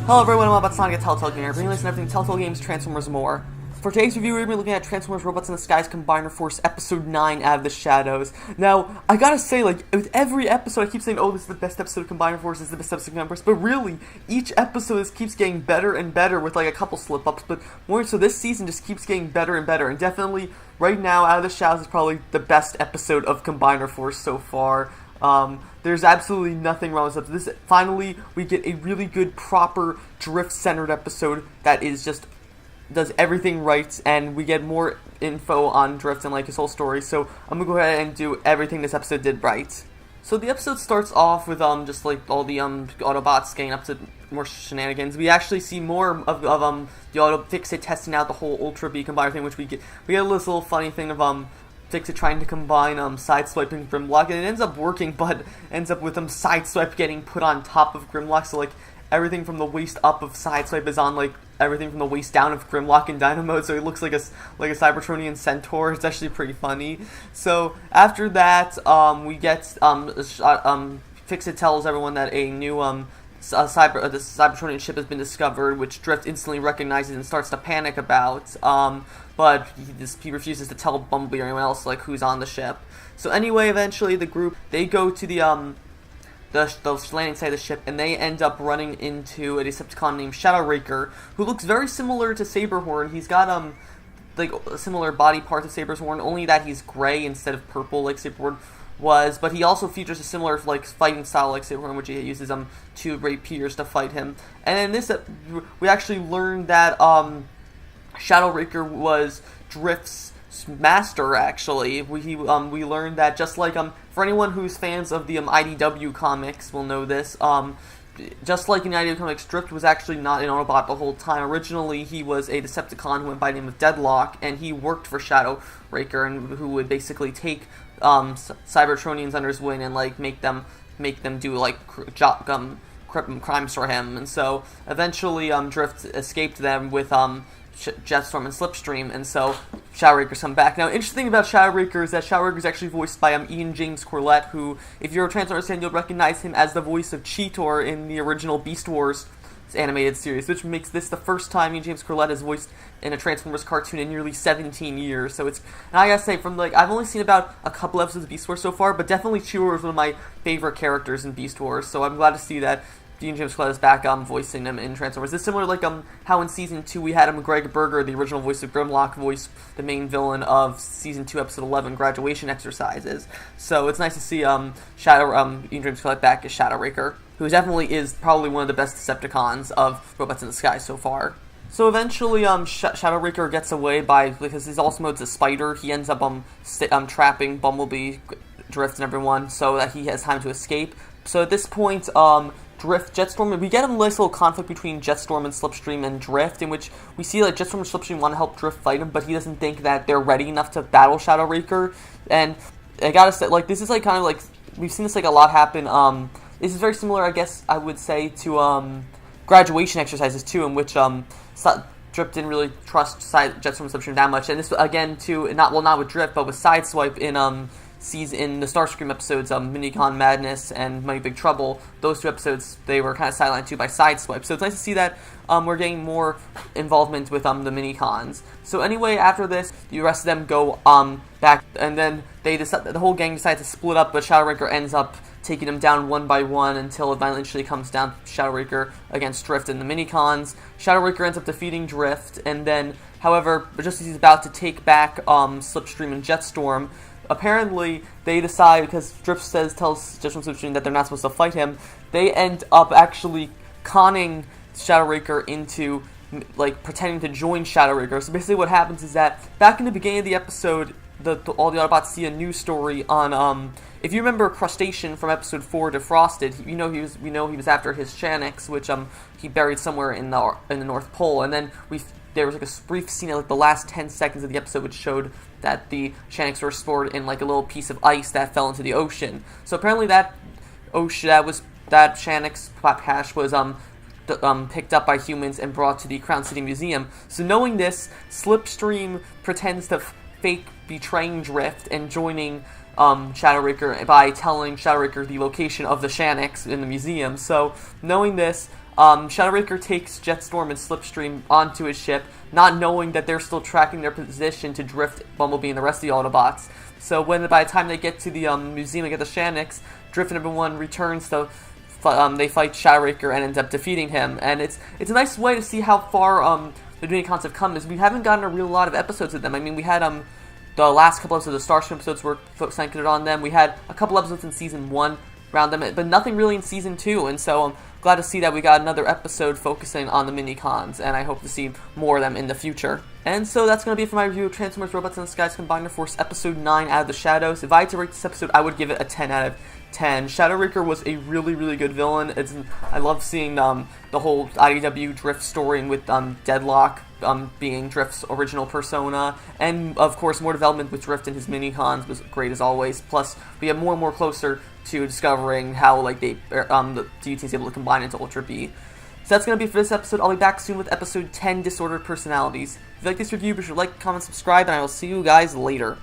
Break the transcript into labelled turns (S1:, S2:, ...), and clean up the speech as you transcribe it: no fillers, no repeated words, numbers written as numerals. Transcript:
S1: Hello everyone, I'm about Sonic at Telltale Gamer, bringing this and everything Telltale Games, Transformers, and more. For today's review, we're going to be looking at Transformers Robots in the Skies Combiner Force Episode 9, Out of the Shadows. Now, I gotta say, with every episode, I keep saying, oh, this is the best episode of Combiner Force, this is the best episode of Combiner Force, but really, each episode just keeps getting better and better with, a couple slip-ups, but more so this season just keeps getting better and better, and definitely, right now, Out of the Shadows is probably the best episode of Combiner Force so far. There's absolutely nothing wrong with this. Finally, we get a really good, proper, drift-centered episode that is just does everything right, and we get more info on Drift and his whole story. So I'm gonna go ahead and do everything this episode did right. So the episode starts off with just all the Autobots getting up to more shenanigans. We actually see more of the Auto Fix-It testing out the whole Ultra B combiner thing, which we get this little funny thing of Fix-It trying to combine Sideswipe and Grimlock, and it ends up working, but ends up with Sideswipe getting put on top of Grimlock, so everything from the waist up of Sideswipe is on everything from the waist down of Grimlock in Dynamo, so he looks like a Cybertronian centaur. It's actually pretty funny. So after that, we get Fix-It tells everyone that a new the Cybertronian ship has been discovered, which Drift instantly recognizes and starts to panic about. But he refuses to tell Bumblebee or anyone else who's on the ship. So anyway, eventually the group they go to the landing site of the ship, and they end up running into a Decepticon named Shadowraker, who looks very similar to Saberhorn. He's got a similar body part to Saberhorn, only that he's gray instead of purple like Saberhorn was. But he also features a similar fighting style like Saberhorn, which he uses two rapiers to fight him. And in this, we actually learned that Shadowraker was Drift's master. Actually, we learned that just for anyone who's fans of the IDW comics will know this. Just like in the IDW comics, Drift was actually not an Autobot the whole time. Originally, he was a Decepticon who went by the name of Deadlock, and he worked for Shadowraker, and who would basically take Cybertronians under his wing and make them do crimes for him. And so eventually, Drift escaped them with Jetstorm and Slipstream, and so Shadowraker's come back. Now, interesting thing about Shadowraker is that Shadowraker is actually voiced by Ian James Corlett, who, if you're a Transformers fan, you'll recognize him as the voice of Cheetor in the original Beast Wars animated series, which makes this the first time Ian James Corlett has voiced in a Transformers cartoon in nearly 17 years. So and I gotta say, I've only seen about a couple episodes of Beast Wars so far, but definitely Cheetor is one of my favorite characters in Beast Wars, so I'm glad to see that Ian James Corlett is back voicing them in Transformers. It's similar how in Season 2 we had Greg Berger, the original voice of Grimlock, voice the main villain of Season 2, Episode 11, Graduation Exercises. So it's nice to see Ian James Corlett back as Shadowraker, who definitely is probably one of the best Decepticons of Robots in the Sky so far. So eventually, Shadowraker gets away because his also mode's a spider. He ends up trapping Bumblebee, Drift, and everyone so that he has time to escape. So at this point, Jetstorm, we get a nice little conflict between Jetstorm and Slipstream and Drift, in which we see Jetstorm and Slipstream want to help Drift fight him, but he doesn't think that they're ready enough to battle Shadowraker. And I gotta say, this is kind of we've seen this a lot happen. This is very similar, I guess I would say, to Graduation Exercises too, in which Drift didn't really trust Jetstorm and Slipstream that much. And this again too, not with Drift, but with Sideswipe in the Starscream episodes, Minicon Madness and Mighty Big Trouble. Those two episodes, they were kind of sidelined too by Sideswipe. So it's nice to see that we're getting more involvement with the Minicons. So anyway, after this, the rest of them go back, and then the whole gang decides to split up, but Shadowraker ends up taking them down one by one until it eventually comes down to Shadowraker against Drift and the Minicons. Shadowraker ends up defeating Drift, and then, however, just as he's about to take back Slipstream and Jetstorm, apparently they decide, because Drift tells Jetstorm and Slipstream that they're not supposed to fight him, they end up actually conning Shadowraker into pretending to join Shadowraker. So basically what happens is that back in the beginning of the episode, all the Autobots see a news story on if you remember Crustacean from episode 4, Defrosted, we know he was after his Shanix, which he buried somewhere in the North Pole, and then there was a brief scene at the last 10 seconds of the episode which showed that the Shanix were stored in a little piece of ice that fell into the ocean. So apparently that Shanix cache was picked up by humans and brought to the Crown City Museum. So knowing this, Slipstream pretends to fake betraying Drift and joining Shadowraker by telling Shadowraker the location of the Shanix in the museum. So knowing this, Shadow Raker takes Jetstorm and Slipstream onto his ship, not knowing that they're still tracking their position to drift Bumblebee and the rest of the Autobots. So by the time they get to the museum and get the Shanix, Drift number 1 returns to they fight Shadow Raker and end up defeating him. And it's a nice way to see how far the Unicons have come, is we haven't gotten a real lot of episodes of them. I mean, we had the last couple episodes of the Starscream episodes were centered on them. We had a couple episodes in Season 1 around them, but nothing really in Season 2, and so I'm glad to see that we got another episode focusing on the Minicons, and I hope to see more of them in the future. And so that's going to be it for my review of Transformers Robots in the Skies Combiner Force Episode 9, Out of the Shadows. If I had to rate this episode, I would give it a 10 out of 10. Shadow Raker was a really, really good villain. I love seeing the whole IDW Drift story, and with Deadlock being Drift's original persona, and of course more development with Drift and his Minicons was great as always. Plus, we get more and more closer to discovering how the DUT is able to combine into Ultra B. So that's going to be for this episode. I'll be back soon with episode 10, Disordered Personalities. If you like this review, be sure to like, comment, subscribe, and I will see you guys later.